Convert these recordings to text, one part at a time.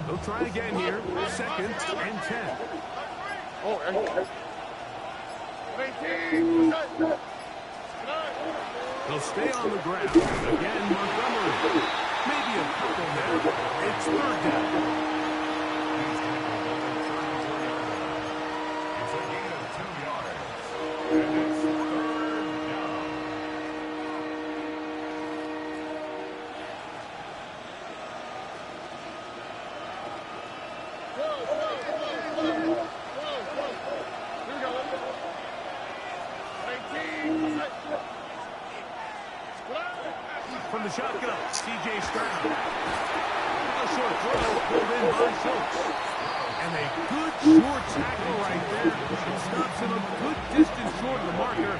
They'll try again here. 2nd and 10. Oh, They'll stay on the ground. Again, Montgomery. Maybe a couple there. It's 3rd down. It's a gain of 2 yards. And it's 3rd down. From the shotgun, C.J. Stroud. A short throw pulled in by Schultz. And a good short tackle right there. It stops him a good distance short of the marker.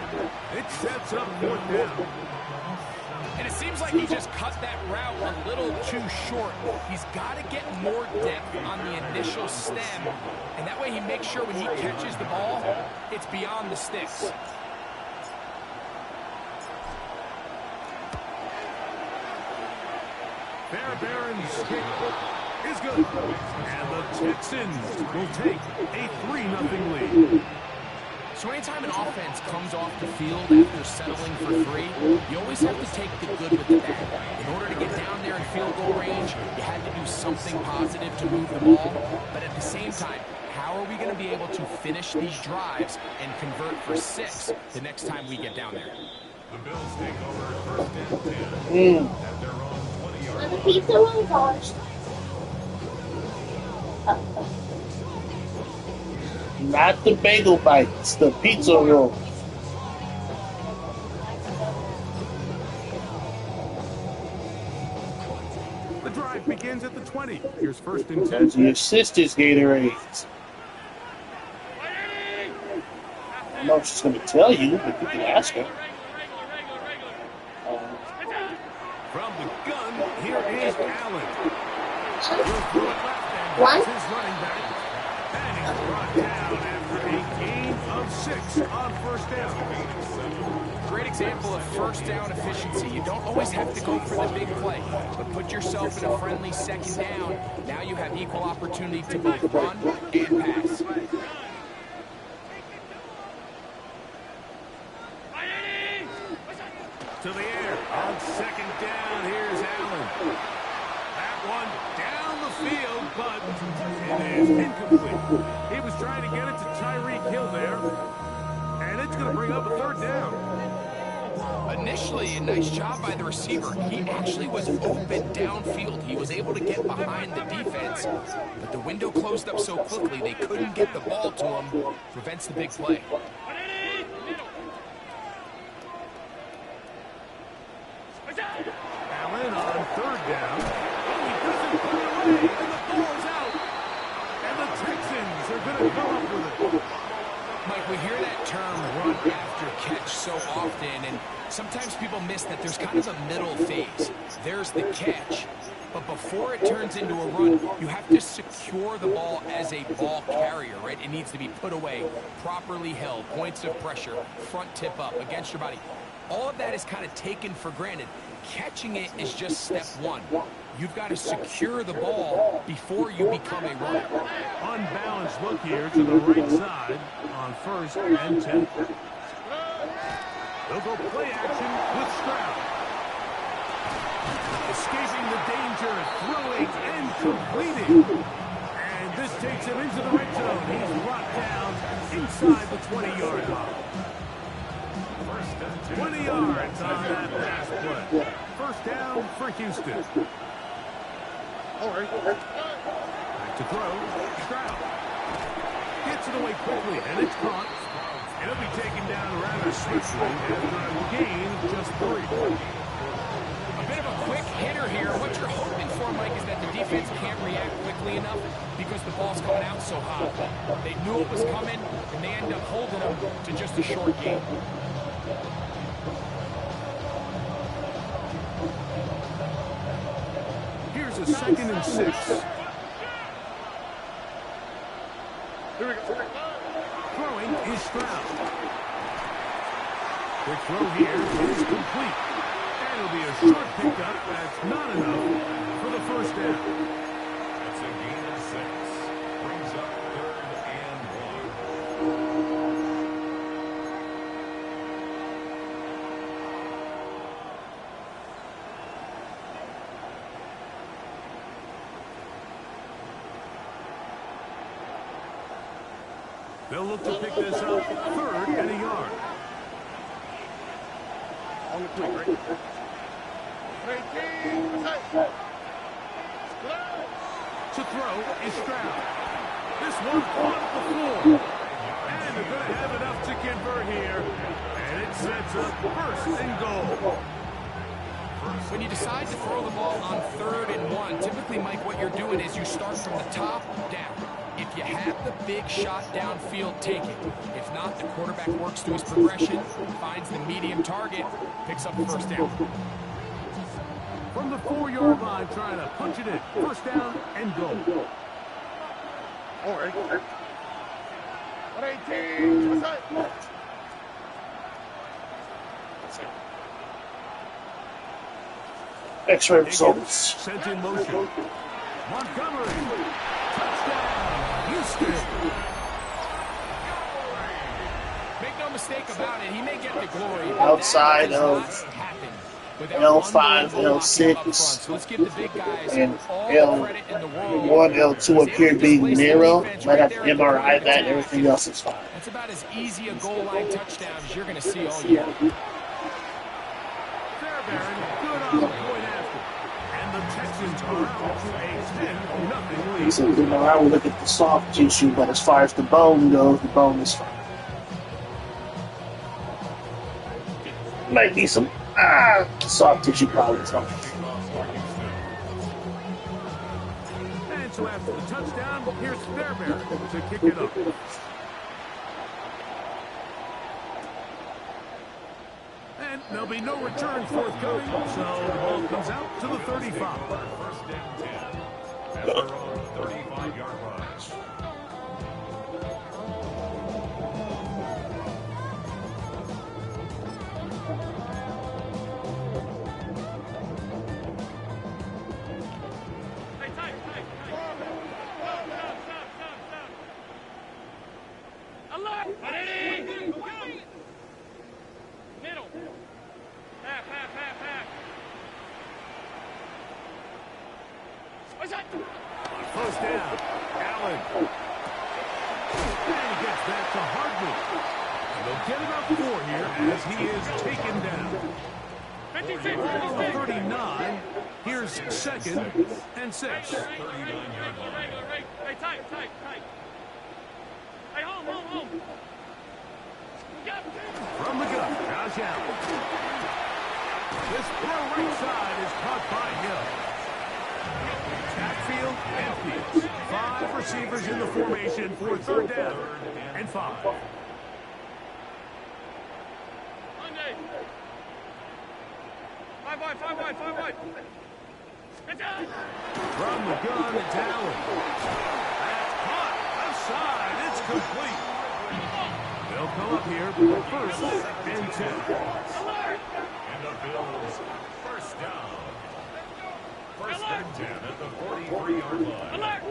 It sets up 4th down. And it seems like he just cut that route a little too short. He's got to get more depth on the initial stem. And that way he makes sure when he catches the ball, it's beyond the sticks. Fairbairn's kick is good. And the Texans will take a 3-0 lead. So anytime an offense comes off the field after settling for 3, you always have to take the good with the bad. In order to get down there in field goal range, you had to do something positive to move the ball. But at the same time, how are we going to be able to finish these drives and convert for 6 the next time we get down there? The Bills take over 1st and 10 at their own 20-yard The pizza rolls. not the bagel bites, the pizza roll. The drive begins at the 20. Here's 1st and 10. Those are your sister's Gatorades. I don't know if she's going to tell you, but you can ask her. From the gun, here is Allen. He'll throw it left and One. that's his running back. And he's brought down after a gain of 6 on 1st down. Great example of 1st down efficiency. You don't always have to go for the big play, but put yourself in a friendly 2nd down. Now you have equal opportunity to both run and pass. To the air on 2nd down. Here's Allen. That one down the field, but it is incomplete. He was trying to get it to Tyreek Hill there, and it's going to bring up a 3rd down. Initially, a nice job by the receiver. He actually was open downfield. He was able to get behind the defense, but the window closed up so quickly they couldn't get the ball to him. Prevents the big play. Allen on 3rd down. Oh, he doesn't put it away, and the ball's out. And the Texans are going to come up with it. Mike, we hear that term run after catch so often, and sometimes people miss that there's kind of a middle phase. There's the catch, but before it turns into a run, you have to secure the ball as a ball carrier, right? It needs to be put away, properly held, points of pressure, front tip up against your body. All of that is kind of taken for granted. Catching it is just step 1. You've got to secure the ball before you become a runner. Unbalanced look here to the right side on 1st and 10. They'll go play action with Stroud. Escaping the danger, throwing and completing. And this takes him into the red zone. He's brought down inside the 20-yard line. 20 yards on that pass play. 1st down for Houston. Back to throw. Stroud gets it away quickly, and it's caught. And it'll be taken down rather swiftly after a gain of just 3. A bit of a quick hitter here. What you're hoping for, Mike, is that the defense can't react quickly enough because the ball's coming out so hot. They knew it was coming, and they end up holding them to just a short gain. Here's a 2nd and 6. Here we go. Throwing is Stroud. Quick throw here is complete. And it'll be a short pickup. That's not enough for the 1st down. That's a gain They'll look to pick this up 3rd and a yard. On the quick. To throw is Stroud. This one caught at the 4. And they're going to have enough to convert here. And it sets up 1st and goal. When you decide to throw the ball on 3rd and 1, typically, Mike, what you're doing is you start from the top down. If you have the big shot downfield, take it. If not, the quarterback works through his progression, finds the medium target, picks up the 1st down. From the 4-yard line, trying to punch it in. 1st down and goal. All right. 118. X-ray results. Sent in motion. Montgomery. Touchdown. Houston. Make no mistake about it, he may get the glory. Outside of L5, L6, So let's give the big guys and all the credit in the world. L1, L2 appear to be narrow. Might have to MRI that, and everything else is fine. That's about as easy a goal line touchdown as you're going to see all year. Fairbairn, good on the point after. And the Texans are out to a 10-0 lead. So MRI will look at the soft tissue, but as far as the bone goes, the bone is fine. Might be some soft tissue problems. And so after the touchdown, here's Fairbairn to kick it up. And there'll be no return forthcoming, so the ball comes out to the 35. 1st and 10 at their own 35-yard line. First down, Allen. And he gets back to Hardman. And they'll get about 4 here as he is taken down. On the 39, here's 2nd and 6. 39-yard line. Hey, tight. Hey, home. From the gun, Josh Allen. This throw right side is caught by Hill. Backfield empty. 5 receivers in the formation for 3rd down and 5. Five wide. From the gun, it's Allen. That's caught. Outside. It's complete. They'll come up here for 1st and 10. And the Bills, 1st down. 1st and 10 at the 43-yard line. Alert!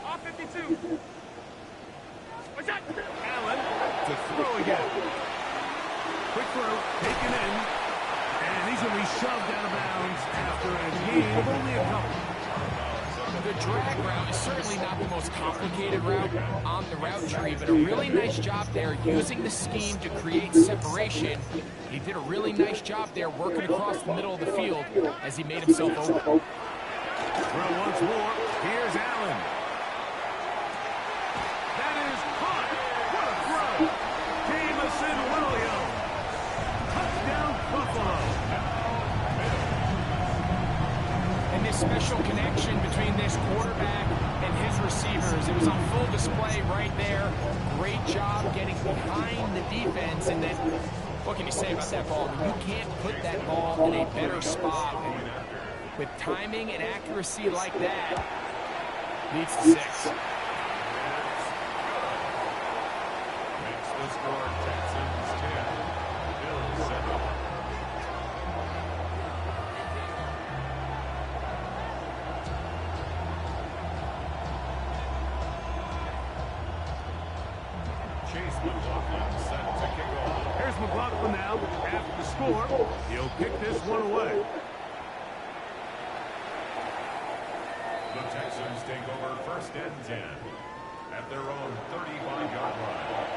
Off 52. What's that? Allen to throw again. Quick throw, taken in, and he's going to be shoved out of bounds after a gain of only a couple. The drag route is certainly not the most complicated route on the route tree, but a really nice job there using the scheme to create separation. He did a really nice job there working across the middle of the field as he made himself open. Throw once more. Here's Allen. That is caught. What a throw. Jamison Williams. Touchdown, Buffalo. And this special connection between this quarterback and his receivers, it was on full display right there. Great job getting behind the defense, and then what can you say about that ball? You can't put that ball in a better spot. And with timing and accuracy like that, leads to 6. Makes the score Texans 10. Bills 7. Chase McLaughlin set to kick off. Here's McLaughlin now. After the score, he'll kick this one away. The Texans take over 1st and 10. at their own 35-yard line.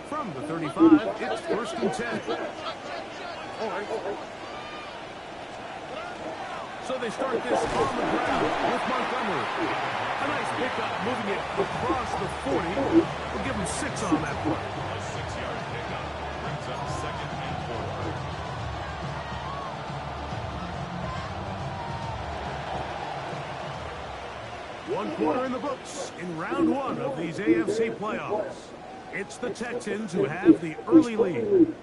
From the 35, it's 1st and 10. So they start this on the ground with Montgomery. A nice pickup, moving it across the 40. We'll give him 6 on that play. A 6-yard pickup brings up 2nd and 4. 1 quarter in the books in round 1 of these AFC playoffs. It's the Texans who have the early lead.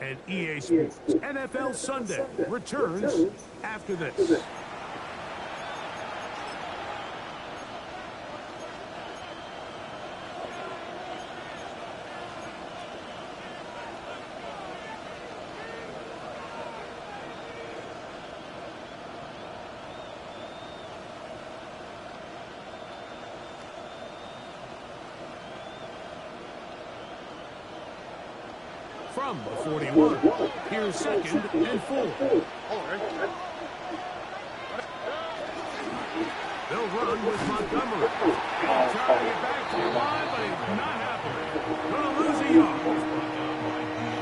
And EA Sports NFL Sunday returns after this. From the 41, here's 2nd and 4. They'll run with Montgomery. And trying to get back to the line, but it's not happening. Gonna lose a yard.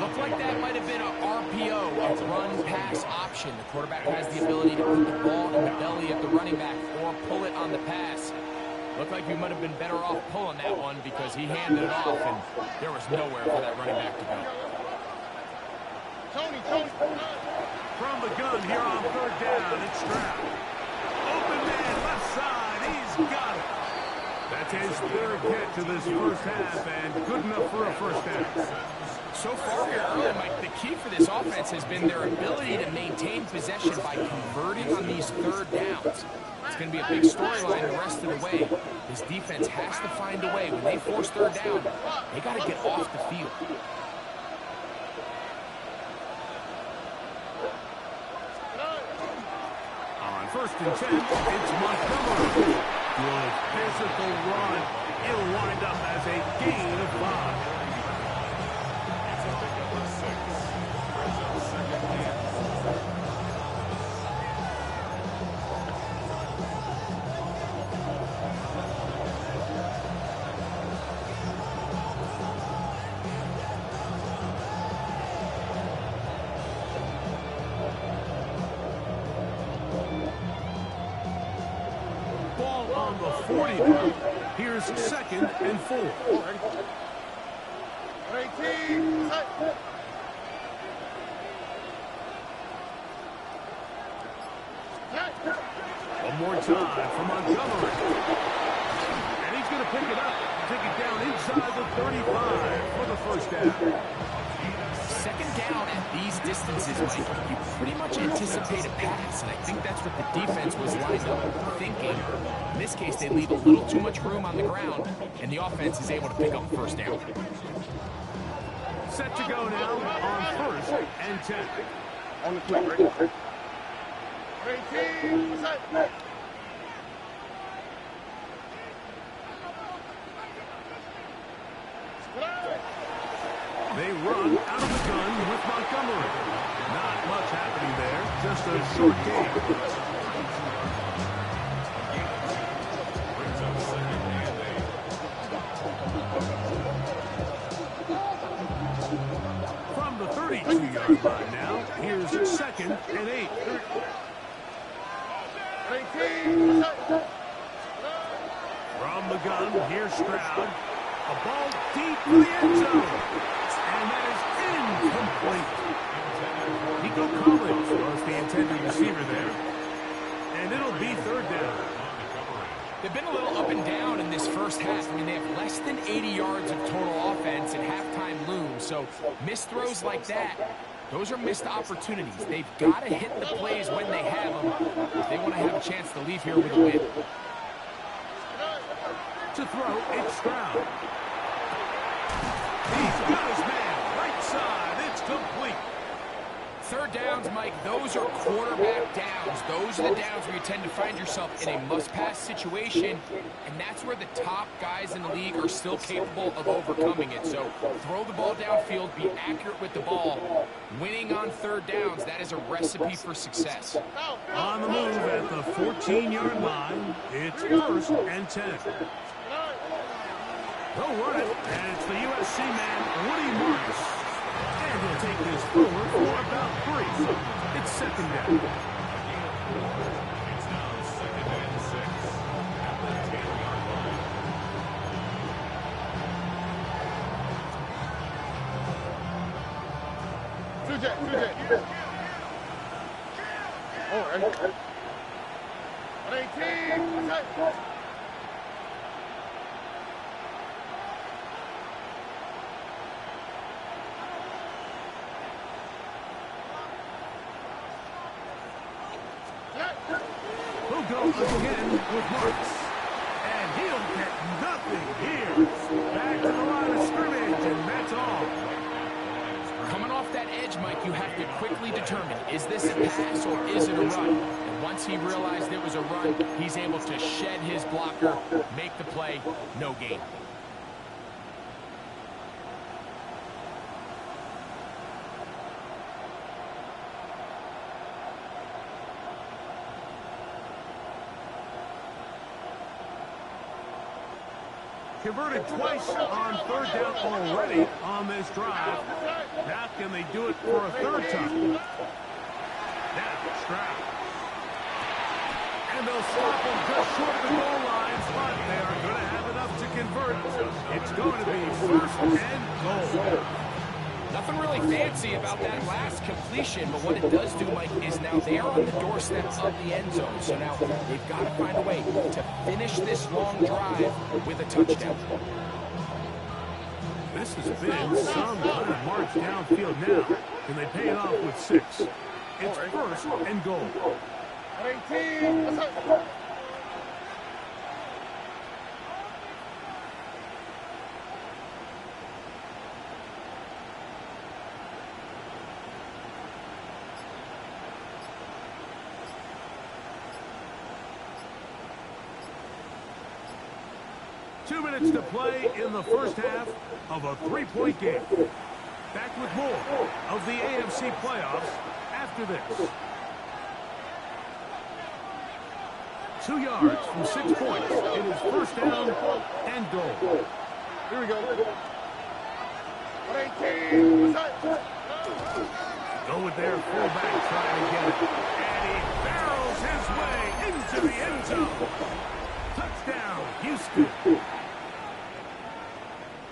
Looked like that might have been an RPO, a run-pass option. The quarterback has the ability to put the ball in the belly of the running back or pull it on the pass. Looked like he might have been better off pulling that one because he handed it off, and there was nowhere for that running back to go. Tony. From the gun here on 3rd down, it's Stroud. Open man, left side, he's got it. That's his 3rd catch of this first half, and good enough for a first down. So far here early, Mike, the key for this offense has been their ability to maintain possession by converting on these 3rd downs. It's going to be a big storyline the rest of the way. This defense has to find a way. When they force 3rd down, they got to get off the field. On 1st and 10, it's Montgomery. Good physical run. It'll wind up as a gain of 5. It's a pickup of 6. Brings up 2nd and 4. Ball on the 40 now. Here's 2nd and 4. 18. One more time for Montgomery. And he's going to pick it up. Take it down inside the 35 for the first down. 2nd down at these distances, Mike, you pretty much anticipate a pass, and I think that's what the defense was lined up thinking. In this case, they leave a little too much room on the ground, and the offense is able to pick up 1st down. Set to go now on 1st and 10. On the clock. 18. They run out of the gun with Montgomery. Not much happening there, just a short game. Brings up 2nd and 8. From the 32-yard line now, here's 2nd and 8. 18. From the gun, here's Stroud. A ball deep for the end zone. And that is incomplete. Nico Collins was the intended receiver there. And it'll be 3rd down. They've been a little up and down in this first half. I mean, they have less than 80 yards of total offense and halftime looms. So missed throws like that, those are missed opportunities. They've got to hit the plays when they have them if they want to have a chance to leave here with a win. To throw, it's Stroud. He's got his man. Right side. It's complete. 3rd Third downs, Mike, those are quarterback downs. Those are the downs where you tend to find yourself in a must-pass situation, and that's where the top guys in the league are still capable of overcoming it. So throw the ball downfield, be accurate with the ball. Winning on third downs, that is a recipe for success. On the move at the 14-yard line, it's 1st and 10. They'll run it, and it's the USC man, Woody Marks. And he'll take this forward for about 3. It's 2nd down. It's now 2nd and 6 at the 10-yard line. Two-jet. Oh, right. 118. Okay. He'll go again with Marks. And he'll get nothing here. Back to the line of scrimmage, and that's all. Coming off that edge, Mike, you have to quickly determine, is this a pass or is it a run? And once he realized it was a run, he's able to shed his blocker, make the play, no gain. Converted twice on 3rd down already on this drive. Now can they do it for a 3rd time? Now Stroud. And they'll stop him just short of the goal lines, but they are going to have enough to convert. It's going to be 1st and goal. Nothing really fancy about that last completion, but what it does do, Mike, is now they're on the doorstep of the end zone. So now they've got to find a way to finish this long drive with a touchdown. This has been some kind of march downfield now, and they pay it off with 6. It's 1st and goal. 118. 2 minutes to play in the 1st half of a 3-point game. Back with more of the AFC playoffs after this. 2 yards from 6 points. It is 1st down and goal. Here we go. 118. Go with their fullback trying to get it. And he barrels his way into the end zone. Touchdown, Houston.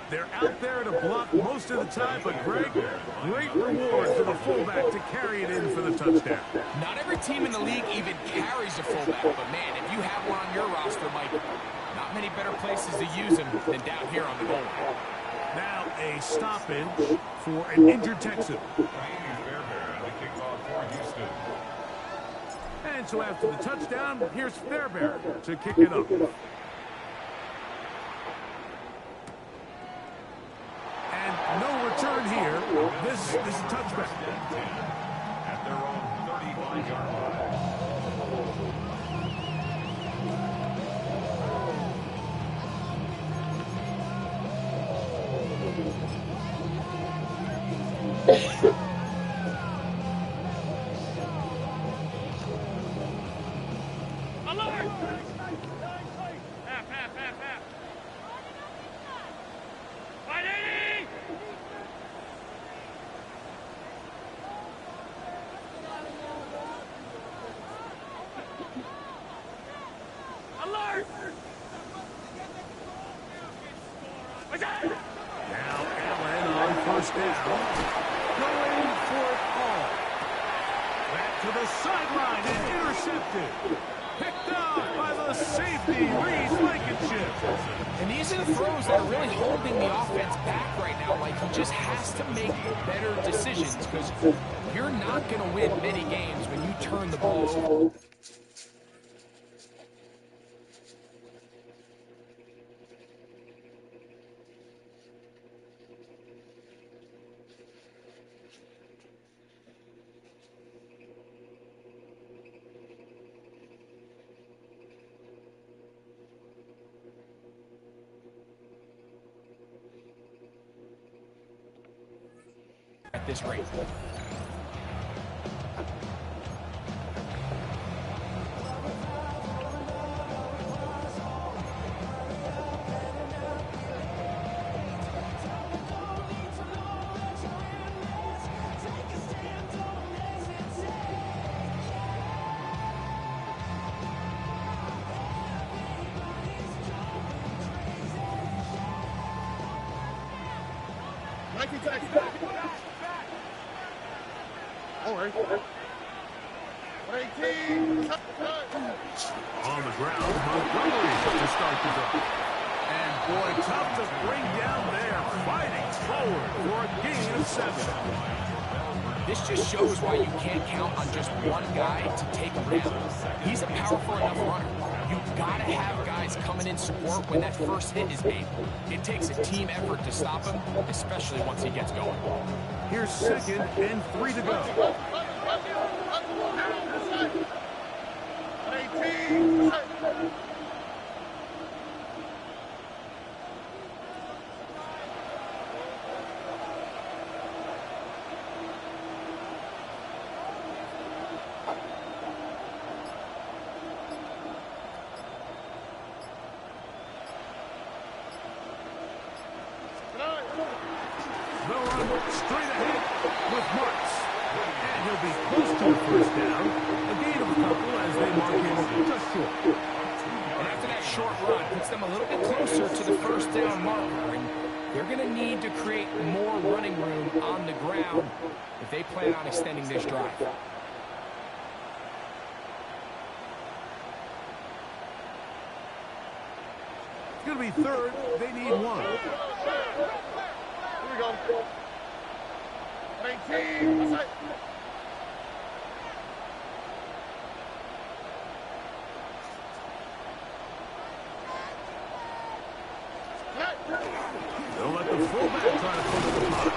They're out there to block most of the time, but Greg, great reward for the fullback to carry it in for the touchdown. Not every team in the league even carries a fullback, but man, if you have one on your roster, Mike, not many better places to use him than down here on the goal line. Now a stoppage for an injured Texan. And so after the touchdown, here's Fairbairn to kick it up. And no return here. This is a touchback. At their own 35-yard line. Now Allen on 1st down. Going for it all. Back to the sideline and intercepted. Picked up by the safety, Reese Blankenship. And these are the throws that are really holding the offense back right now. Like, he just has to make better decisions because you're not going to win many games when you turn the ball over. this rate. Mikey, tax. All right. 18. On the ground, Montgomery to start the drive. And boy, tough to bring down there, fighting forward for a gain of 7. This just shows why you can't count on just one guy to take him down. He's a powerful enough runner. You've got to have guys coming in support when that first hit is made. It takes a team effort to stop him, especially once he gets going. Here's 2nd and 3 to go. 18. They'll run straight ahead with Marks. And he'll be close to a first down. A gain of a couple as they mark him just short. And after that short run, puts them a little bit closer to the first down marker. And they're going to need to create more running room on the ground if they plan on extending this drive. It's going to be 3rd. They need 1. Here we go. 19. They'll let the fullback try to put it in the pot.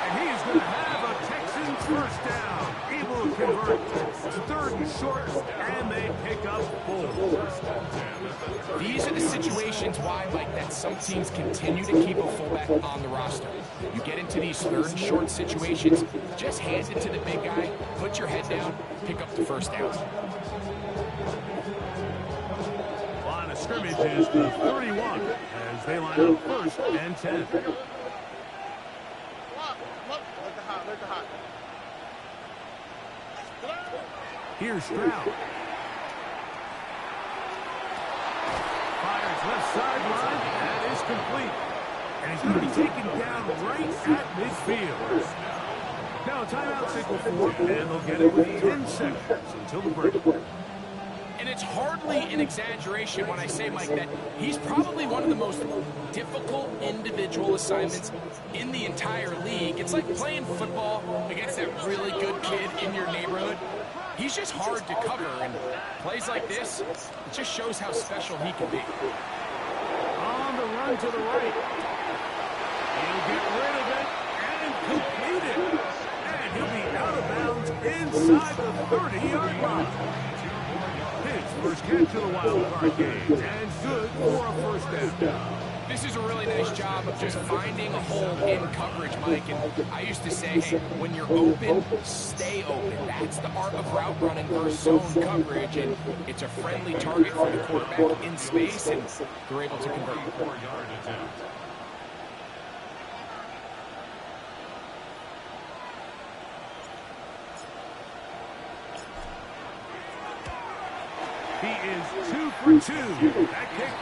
And he's going to have a Texans first down. Able to convert. It's 3rd and short, and they pick up 4. These are the situations why, Mike, that some teams continue to keep a fullback on the roster. You get into these 3rd and short situations, just hand it to the big guy, put your head down, pick up the first down. Line of scrimmage is the 31 as they line up 1st and 10. Let the hot. Here's Stroud. Fires left sideline. That is complete. And he's going to be taken down right at midfield. Now a timeout signal for him, and they'll get it with 10 seconds until the break. And it's hardly an exaggeration when I say, Mike, that he's probably one of the most difficult individual assignments in the entire league. It's like playing football against that really good kid in your neighborhood. He's just hard to cover, and plays like this, it just shows how special he can be. On the run to the right. He'll get rid of it and complete it. And he'll be out of bounds inside the 30-yard line. His first catch of the wild card game, and good for a first down. This is a really nice job of just finding a hole in coverage, Mike. And I used to say, hey, when you're open, stay open. That's the art of route running versus zone coverage. And it's a friendly target for the quarterback in space, and they're able to convert. He is 2 for 2. That kick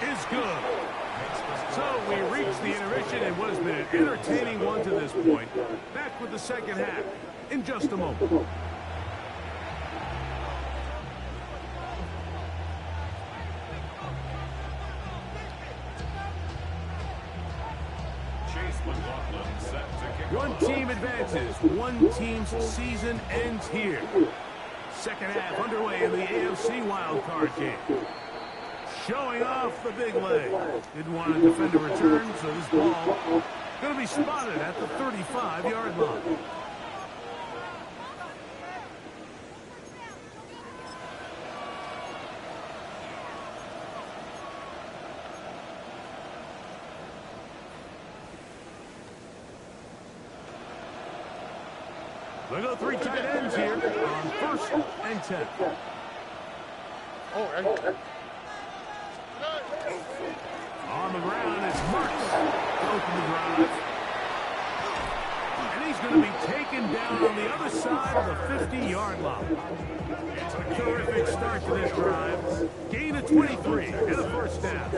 is good. So we reach the intermission in what has been an entertaining one to this point. Back with the second half in just a moment. One team advances. One team's season ends here. Second half underway in the AFC wildcard game. Showing off the big leg. Didn't want to defend a return, so this ball going to be spotted at the 35-yard line. They go three tight ends here on 1st and 10. Oh, right. On the ground, it's Marks. Open the drive. And he's going to be taken down on the other side of the 50-yard line. It's a terrific start to this drive. Gain of 23 and a 1st down.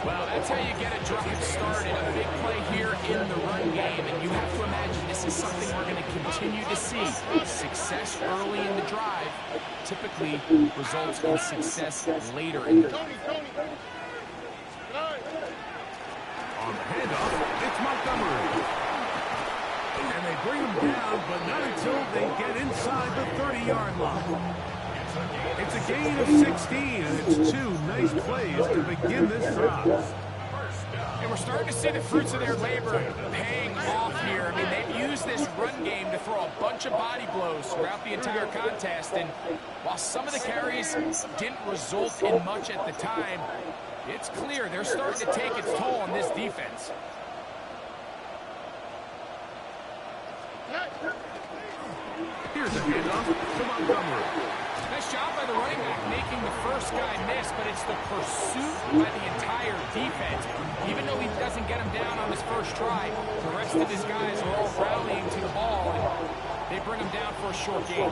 Well, that's how you get a drive started. A big play here in the run game. And you have to imagine this is something we're going to continue to see. Success early in the drive typically results in success later in the drive. On the handoff, it's Montgomery. And they bring him down, but not until they get inside the 30-yard line. It's a gain of 16, and it's 2 nice plays to begin this drive. And we're starting to see the fruits of their labor paying off here. I mean, they've used this run game to throw a bunch of body blows throughout the entire contest. And while some of the carries didn't result in much at the time, it's clear they're starting to take its toll on this defense. Here's a handoff to Montgomery. Nice job by the running back making the first guy miss, but it's the pursuit by the entire defense. Even though he doesn't get him down on his first try, the rest of his guys are all rallying to the ball, and they bring him down for a short gain.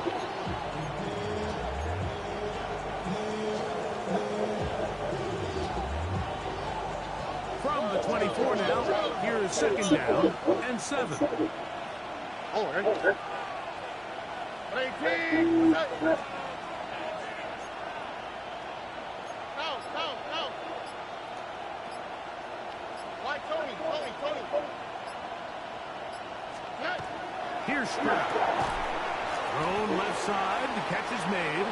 From the 24 now, here is 2nd down and 7. Oh, right. 18. No. Why, Tony? Here's Stroud. Thrown left side, the catch is made.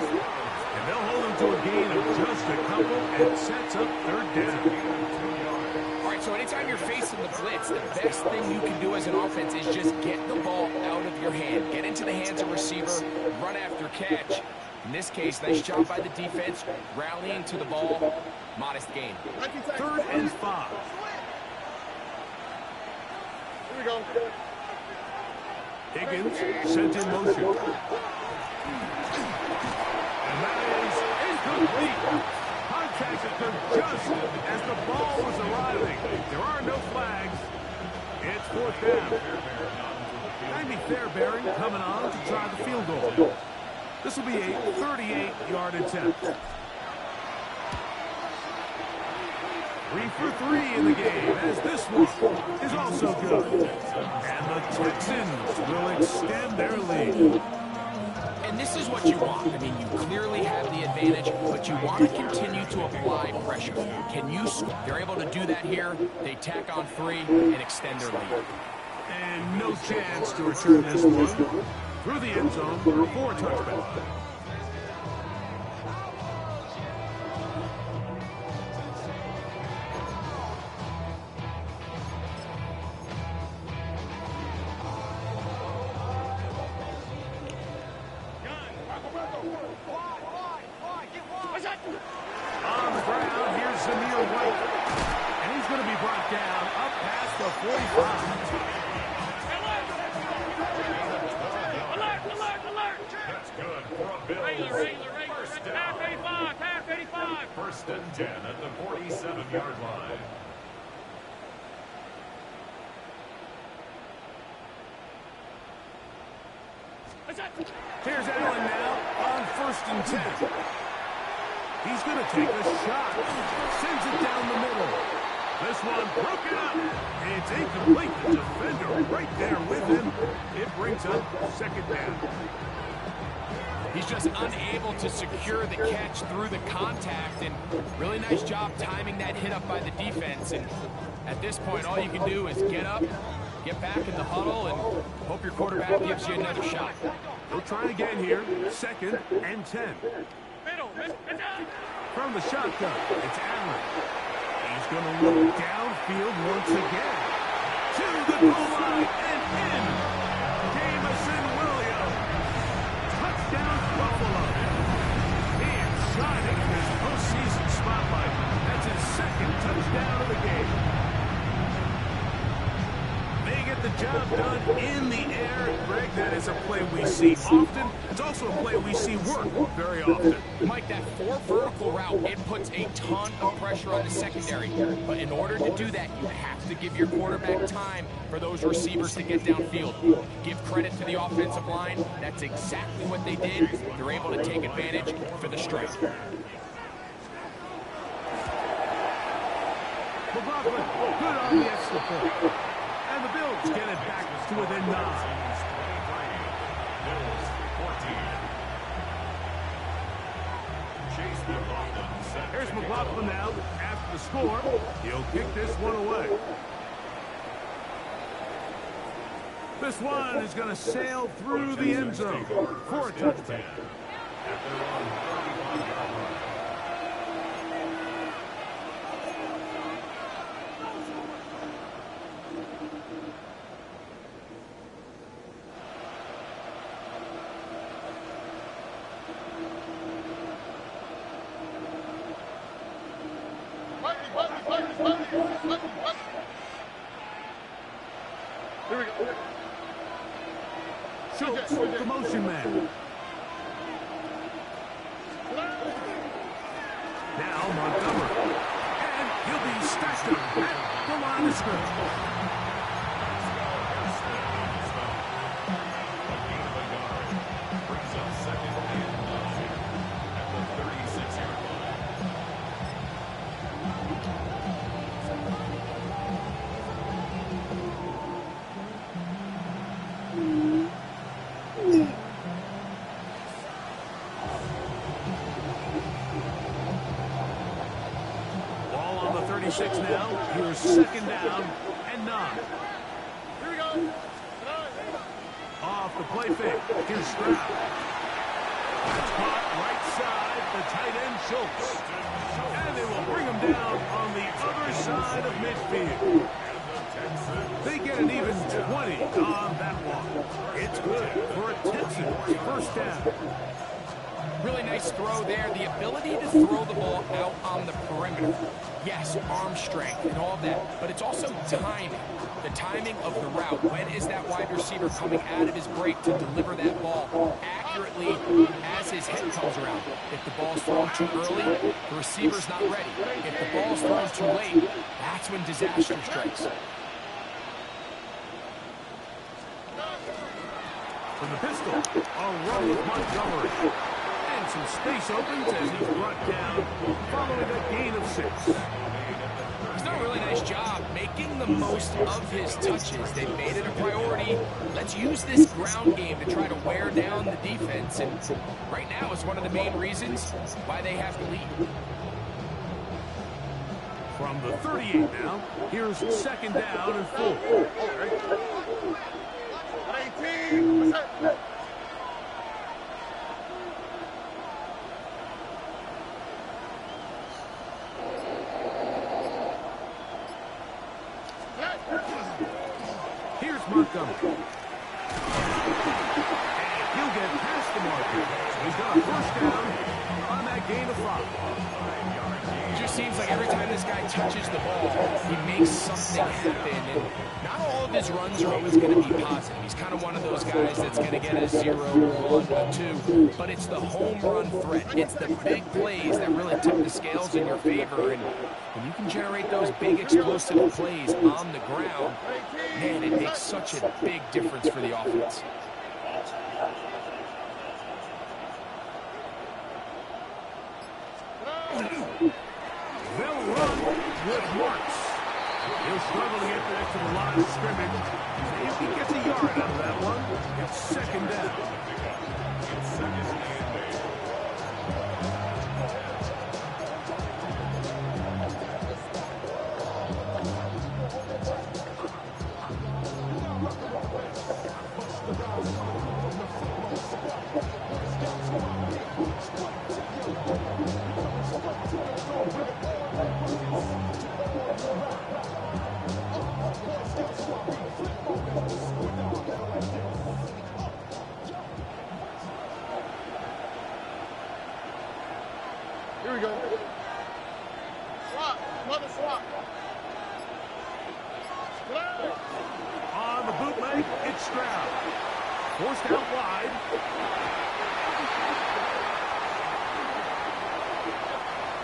And they'll hold him to a gain of just a couple and sets up 3rd down. All right, so anytime you're facing the blitz, the best thing you can do as an offense is just get the ball out of your hand. Get into the hands of receiver, run after catch. In this case, nice job by the defense, rallying to the ball. Modest gain. 3rd and 5. Here we go. Higgins sent in motion. And that is incomplete. Contact occurred just as the ball was arriving. There are no flags. It's 4th down. Andy Fairbury coming on to try the field goal. This will be a 38-yard attempt. 3 for 3 in the game, as this one is also good. And the Texans will extend their lead. And this is what you want. I mean, you clearly have the advantage, but you want to continue to apply pressure. Can you? They're able to do that here. They tack on 3 and extend their lead. And no chance to return this one through the end zone for a touchback. On the ground, here's Zamir White. And he's going to be brought down up past the 45. Alert! That's good for a Bills. Regular. Half 85. 1st and 10 at the 47-yard line. Here's Allen now on 1st and 10. He's going to take a shot. Sends it down the middle. This one broken up. It's incomplete. The defender right there with him. It brings up 2nd down. He's just unable to secure the catch through the contact, and really nice job timing that hit up by the defense. And at this point, all you can do is get up, get back in the huddle, and hope your quarterback gives you another shot. They'll try again here. 2nd and 10. From the shotgun, it's Allen. He's going to look downfield once again. To the goal line and in. Jamison Williams. Touchdown Buffalo. He is shining in his postseason spotlight. That's his 2nd touchdown of the game. They get get the job done in the air. Greg, that is a play we see often. It's also a play we see work very often. Mike, that 4 vertical route, it puts a ton of pressure on the secondary. But in order to do that, you have to give your quarterback time for those receivers to get downfield. Give credit to the offensive line. That's exactly what they did. They're able to take advantage for the strike. McLaughlin, good on the extra point. And the Bills get it back to within 9. Bills 14. Chase McLaughlin. Here's McLaughlin now. After the score, he'll kick this one away. This one is going to sail through the end zone for a touchdown. At their own 35-yard line. Here we go. Schultz, the motion man. Now Montgomery. And he'll be stacked up at the line of scrimmage. Brings up second and 9 at the 36-yard line. Ball on the 36 now. Here's second down and 9. Here we go. Off the play fake. Here's Stroud. That's caught right side, the tight end Schultz. And they will bring him down on the other side of midfield. They get an even 20 on that one. It's good for a Texans first down. Really nice throw there. The ability to throw the ball out on the perimeter. Yes, arm strength and all that, but it's also timing. The timing of the route. When is that wide receiver coming out of his break to deliver that ball accurately as his head comes around? If the ball's thrown too early, the receiver's not ready. If the ball's thrown too late, that's when disaster strikes. From the pistol, a run with Montgomery. And some space opens as he's brought down following a gain of 6. He's done a really nice job making the most of his touches. They've made it a priority. Let's use this ground game to try to wear down the defense. And right now is one of the main reasons why they have the lead. From the 38 now, here's second down and 4. 19. Here's Montgomery. And he'll get past the marker. He's got a first down on that gain of 5. It just seems like every time this guy touches the ball, he makes something happen. And not all of his runs are always going to be positive. He's kind of one of those guys that's going to get a 0, 1, 2. But it's the home run threat. It's the big plays that really tip the scales in your favor. And when you can generate those big explosive plays on the ground, man, it makes such a big difference for the offense. They'll run with Marks. He'll struggle to get back to the line of scrimmage. If he gets a yard out of that one, it's second down. Stroud. Forced out wide.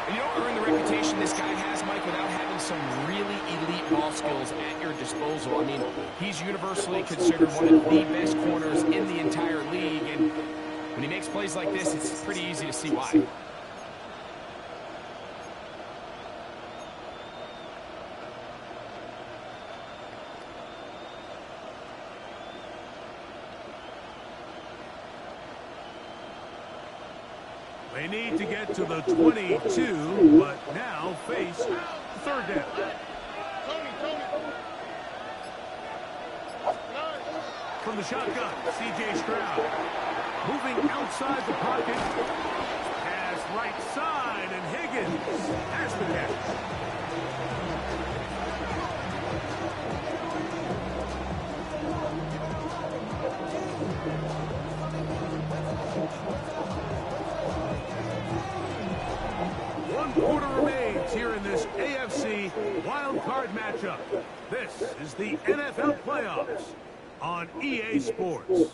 And you don't earn the reputation this guy has, Mike, without having some really elite ball skills at your disposal. I mean, he's universally considered one of the best corners in the entire league, and when he makes plays like this, it's pretty easy to see why. They need to get to the 22, but now face third down. From the shotgun, C.J. Stroud. Moving outside the pocket. Pass right side, and Higgins has the catch. One quarter remains here in this AFC wild card matchup. This is the NFL playoffs on EA Sports.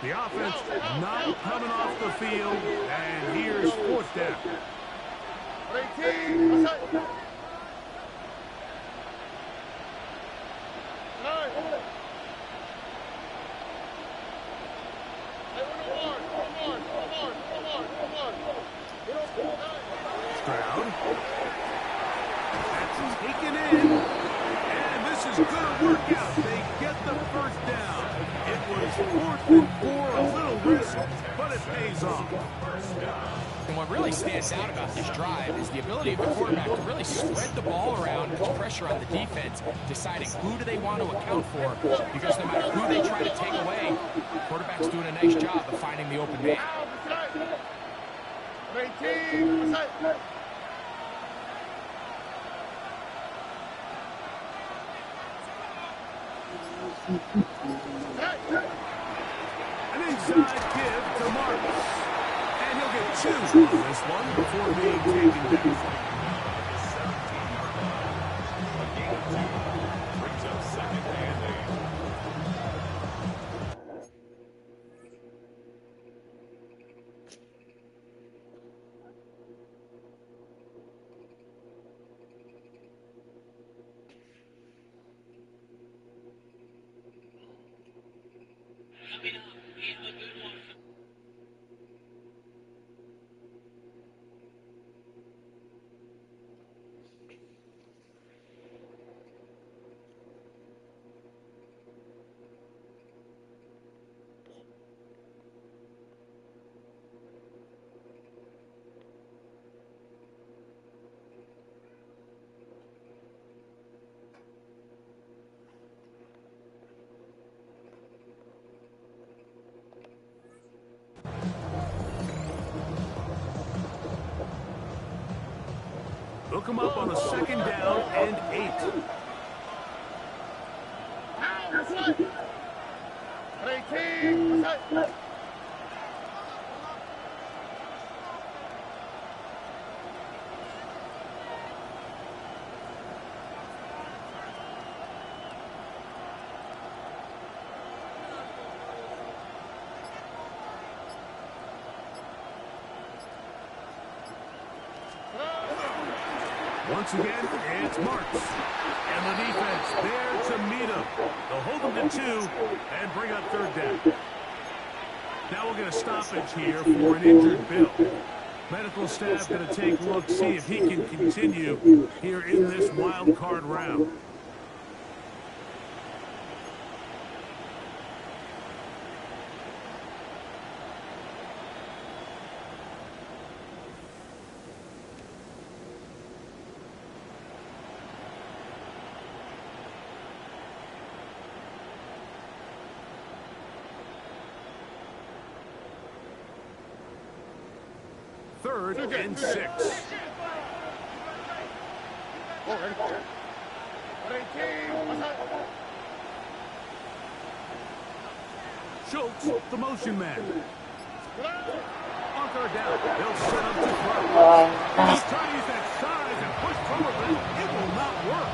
The offense not coming off the field, and here's fourth down. 18. Stroud. That's taken in, and this is going to work out. They get the first down. It was 4th and 4, a little risk, but it pays off. And what really stands out about this drive is the ability of the quarterback to really spread the ball around and put pressure on the defense, deciding who do they want to account for, because no matter who they try to take away, the quarterback's doing a nice job of finding the open man. 18. An inside give to Marcus. And he'll get 2 on this one before being taken down. A gain of 2 brings up 2nd and 8. They'll come up on a 2nd down and 8. 18. Once again, it's Marks. And the defense there to meet him. They'll hold him to 2 and bring up 3rd down. Now we'll get a stoppage here for an injured Bill. Medical staff going to take a look, see if he can continue here in this wild card round. 3rd and 6. Schultz, the motion man. On 3rd down, they'll set up to throw. He's trying to use that size and push forward, but it will not work.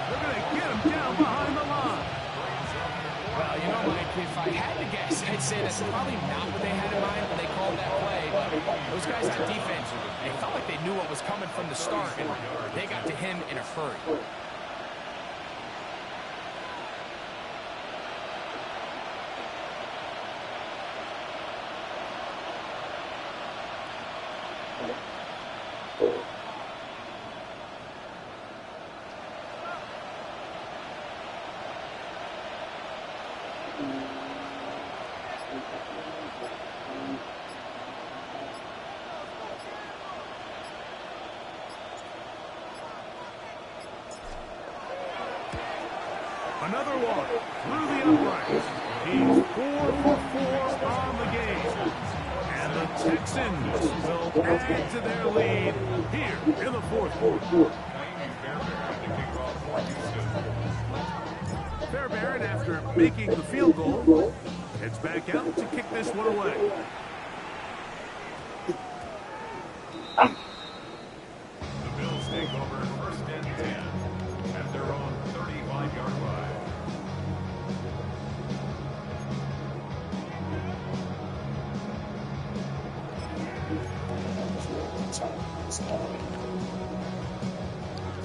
They're going to get him down behind the line. Well, you know, Mike, if I had to guess, I'd say that's probably not what they had in mind when they called that play. But those guys on defense, they felt like they knew what was coming from the start, and they got to him in a hurry. Another one through the uprights. He's 4 for 4 on the game. And the Texans will add to their lead here in the 4th quarter. Fairbairn, after making the field goal, heads back out to kick this one away. The Bills take over 1st and 10 at their own 35-yard line.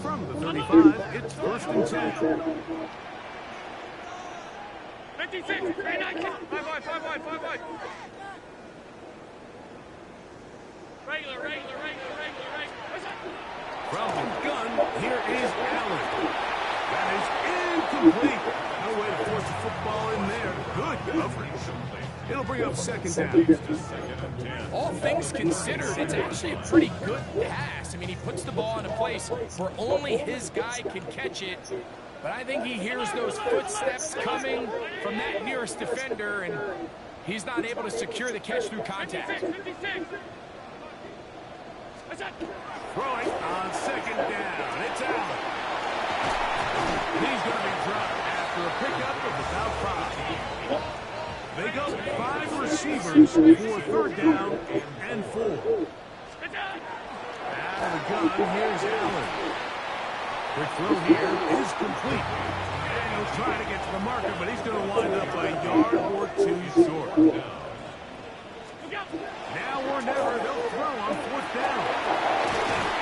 From the 35, it's 1st and 10. 56, 39, 5 wide. Regular. From the gun, here is Allen. That is incomplete. No way to force the football in there. Good coverage. It'll bring up 2nd down. All things considered, it's actually a pretty good pass. I mean, he puts the ball in a place where only his guy can catch it. But I think he hears those footsteps coming from that nearest defender, and he's not able to secure the catch through contact. 56. Throwing on 2nd down. It's Allen. He's going to be dropped after a pickup of about 5. They go 5 receivers for 3rd down and 4. Out of the gun, here's Allen. Quick throw here is complete. And he'll try to get to the marker, but he's going to wind up a yard or 2 short. Now or never, they'll throw on 4th down.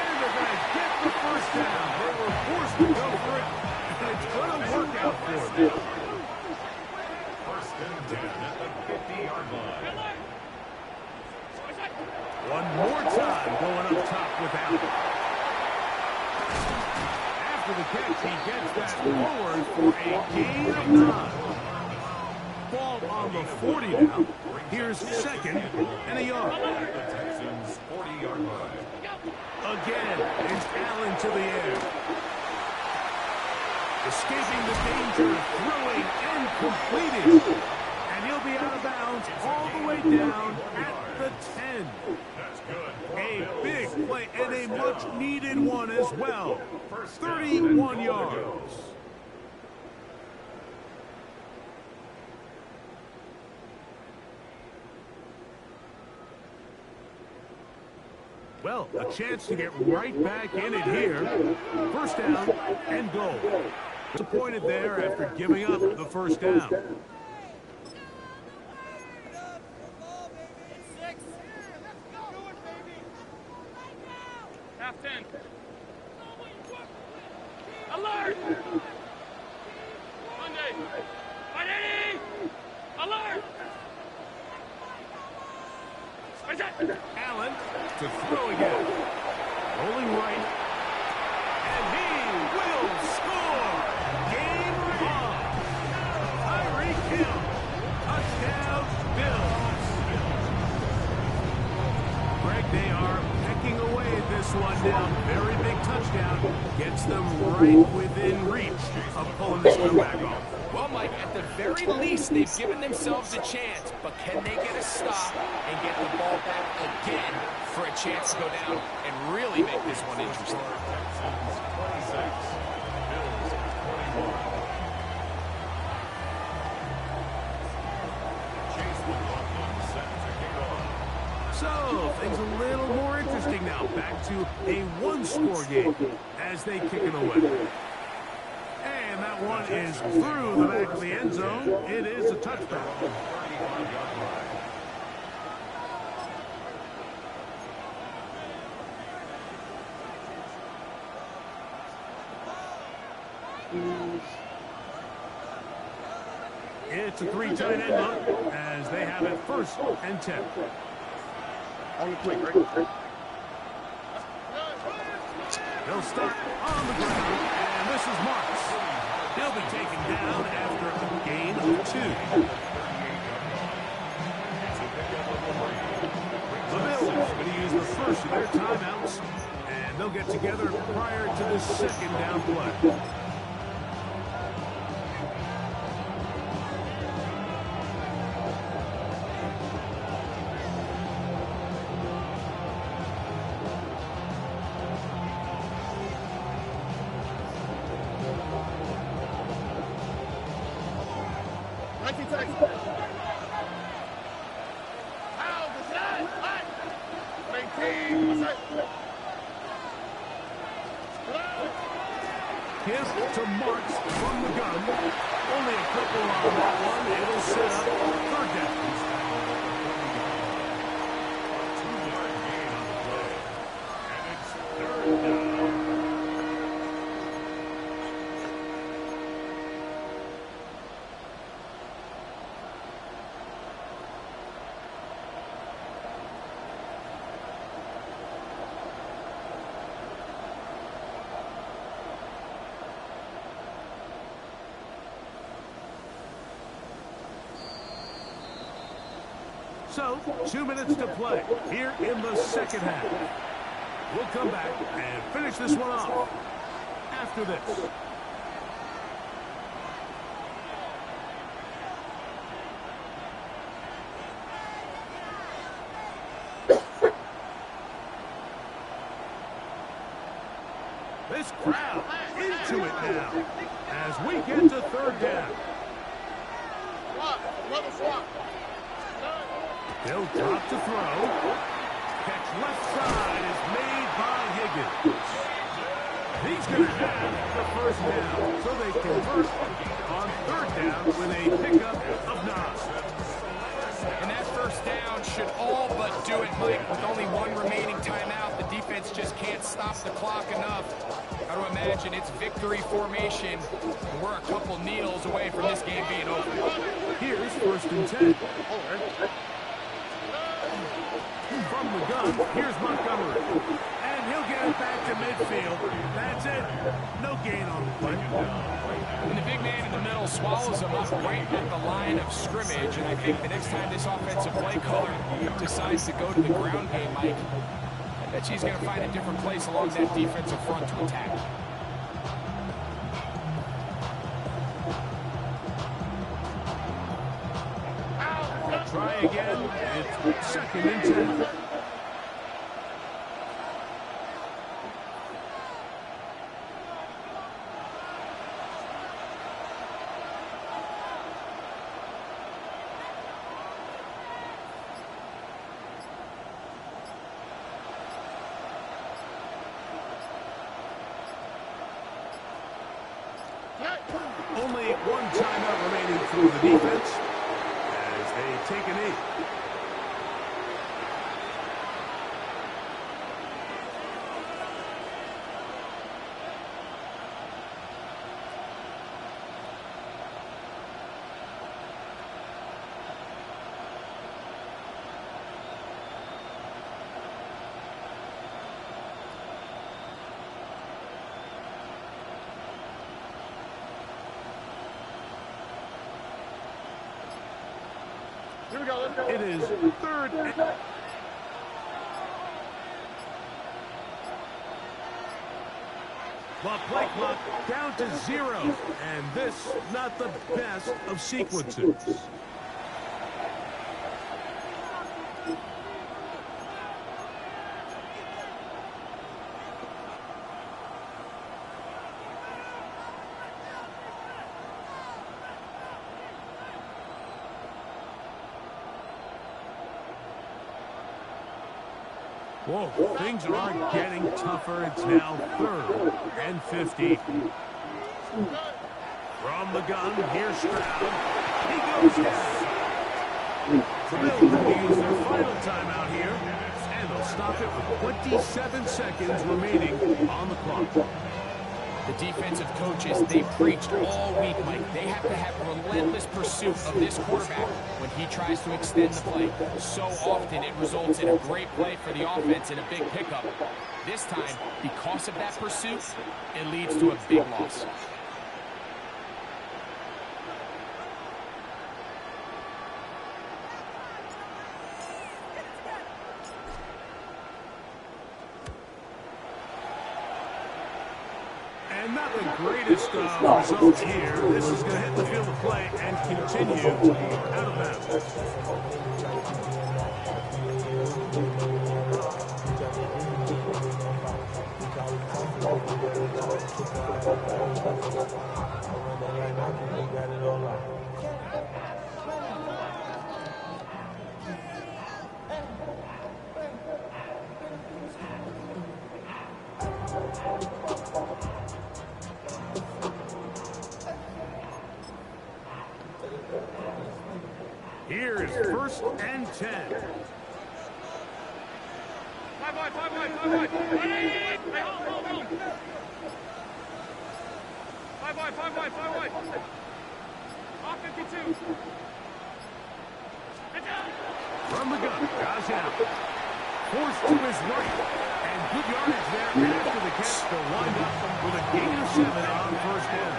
And they're going to get the 1st down. They were forced to go for it, and it's going to work out for them. 1st and 10 at the 50-yard line. One more time going up top with Allen. After the catch, he gets that forward for a gain of 9. Ball on the 40 now. Here's 2nd and a yard. The Texans' 40-yard line. Again, it's Allen to the air. Escaping the danger, throwing and completing. And he'll be out of bounds all the way down at the 10. That's good. A big play and a much-needed one as well. 31 yards. Well, a chance to get right back in it here. 1st down and goal. Disappointed there after giving up the 1st down. Half 10. Alert! Monday. Ready! Alert! Allen to throw again. Rolling right. And he will score. Game on. Tyreek Hill. Touchdown, Bills. Greg, they are pecking away at this one now. Very big touchdown. Gets them right within reach of pulling this one back off. Well, Mike, at the very least, they've given themselves a chance. But can they get a stop and get the ball back again for a chance to go down and really make this one interesting. Texans 26, Bills 21. Chase will run one set to kick off. So, things a little more interesting now. Back to a one-score game as they kick it away. And that one is through the back of the end zone. It is a touchback. 35-yard line. It's a three-tight end look as they have it 1st and 10. On the quick, right? They'll start on the ground, and this is Marks. He'll be taken down after a gain of 2. The Bills going to use the first of their timeouts, and they'll get together prior to the 2nd down play. Give to Marks from the gun. Only a couple on that one. It'll set up 3rd down. 2-yard gain on the play. And it's 3rd down. So, 2 minutes to play here in the 2nd half. We'll come back and finish this one off after this. This crowd into it now as we get to 3rd down. Swap. Level swap. They'll drop to throw. Catch left side is made by Higgins. He's going to have the 1st down, so they convert on 3rd down with a pickup of 9. And that 1st down should all but do it, Mike. With only 1 remaining timeout, the defense just can't stop the clock enough. Got to imagine it's victory formation, and we're a couple needles away from this game being over. Here's 1st and 10. From the gun, here's Montgomery. And he'll get it back to midfield. That's it. No gain on the play. And the big man in the middle swallows him up right at the line of scrimmage. And I think the next time this offensive play caller decides to go to the ground game, Mike, I bet she's going to find a different place along that defensive front to attack. Try again. It's 2nd and 10. Only 1 timeout remaining for the defense as they take a knee. Here we go. Let's go. It is 3rd and... Well, play clock down to 0. And this, not the best of sequences. Whoa, things are getting tougher. It's now 3rd and 50. From the gun, here's Stroud. He goes down. The Bills will use their final timeout here, and they'll stop it with 27 seconds remaining on the clock. The defensive coaches, they preached all week, Mike. They have to have relentless pursuit of this quarterback when he tries to extend the play. So often it results in a great play for the offense and a big pickup. This time, because of that pursuit, it leads to a big loss. And not the greatest results here. This is going to hit the field of play and continue out of bounds. Here is 1st and 10. 5 wide, 5 wide, 5 wide. Hey, hold. 5 wide, 5 wide, 5 wide. Off 52. Get down. From the gun, Josh Allen. Forced to his right. And good yardage there after the catch. They'll wind up with a gain of 7 on 1st down.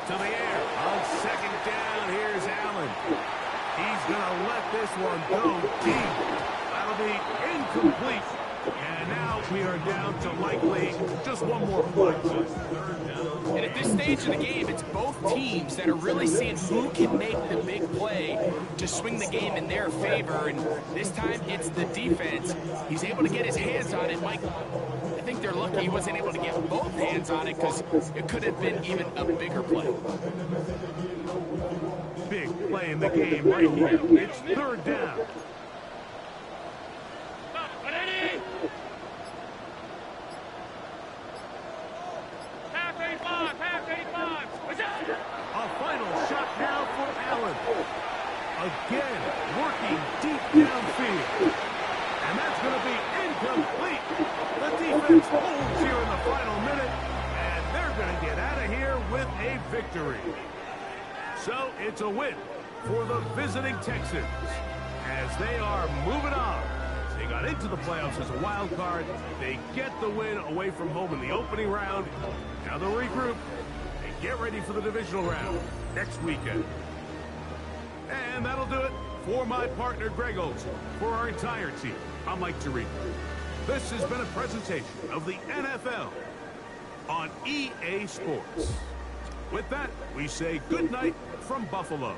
To the air on 2nd down. Here's Allen. He's going to let this one go deep. That'll be incomplete. And now we are down to likely just one more play. And at this stage of the game, it's both teams that are really seeing who can make the big play to swing the game in their favor. And this time, it's the defense. He's able to get his hands on it. Mike, I think they're lucky he wasn't able to get both hands on it because it could have been even a bigger play. Big play in the game right here. It's 3rd down. Half 85, half 85. A final shot now for Allen. Again, working deep downfield. And that's going to be incomplete. The defense holds here in the final minute, and they're going to get out of here with a victory. So it's a win for the visiting Texans as they are moving on. They got into the playoffs as a wild card. They get the win away from home in the opening round. Now they'll regroup and get ready for the divisional round next weekend. And that'll do it for my partner, Greg Olson. For our entire team, I'm Mike Tirico. This has been a presentation of the NFL on EA Sports. With that, we say good night from Buffalo.